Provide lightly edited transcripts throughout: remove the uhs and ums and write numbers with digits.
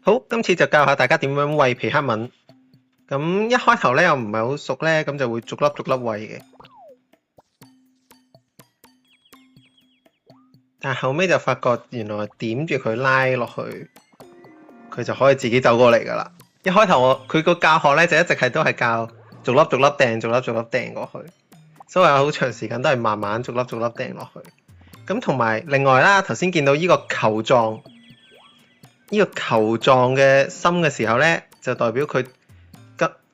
好，今次就教下大家點樣餵皮克敏。咁一開頭咧又唔係好熟咧，咁就會逐粒逐粒餵嘅。但係後尾就發覺原來點住佢拉落去，佢就可以自己走過嚟噶啦。一開頭佢個教學咧就一直係都係教逐粒逐粒掟，逐粒逐粒掟過去，所以有好長時間都係慢慢逐粒逐粒掟落去。咁同埋另外啦，頭先見到呢個球狀。呢個球狀嘅心嘅時候咧，就代表佢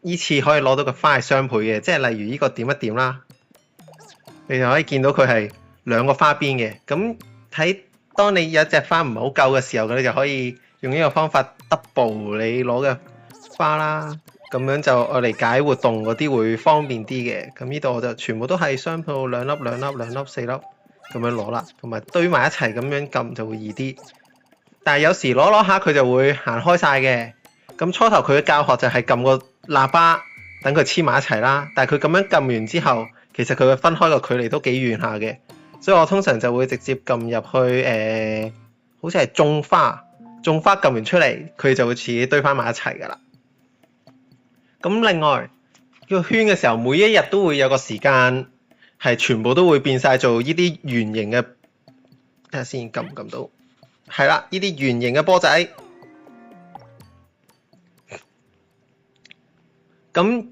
依次可以攞到個花係雙倍嘅，即係例如呢個點一點啦，你就可以見到佢係兩個花邊嘅。咁睇當你有隻花唔係好夠嘅時候，你就可以用呢個方法 double 你攞嘅花啦。咁樣就我嚟解活動嗰啲會方便啲嘅。咁呢度我就全部都係雙倍兩粒、兩粒、兩粒、四粒咁樣攞啦，同埋堆埋一齊咁樣撳就會易啲。但係有時攞下佢就會行開晒嘅。咁初頭佢嘅教學就係撳個喇叭等佢黐埋一齊啦。但係佢咁樣撳完之後，其實佢會分開個距離都幾遠下嘅。所以我通常就會直接撳入去好似係種花撳完出嚟，佢就會自己堆翻埋一齊噶啦。咁另外個圈嘅時候，每一日都會有個時間係全部都會變晒做呢啲圓形嘅。睇下先撳唔撳到？係啦，呢啲圓形嘅波仔。咁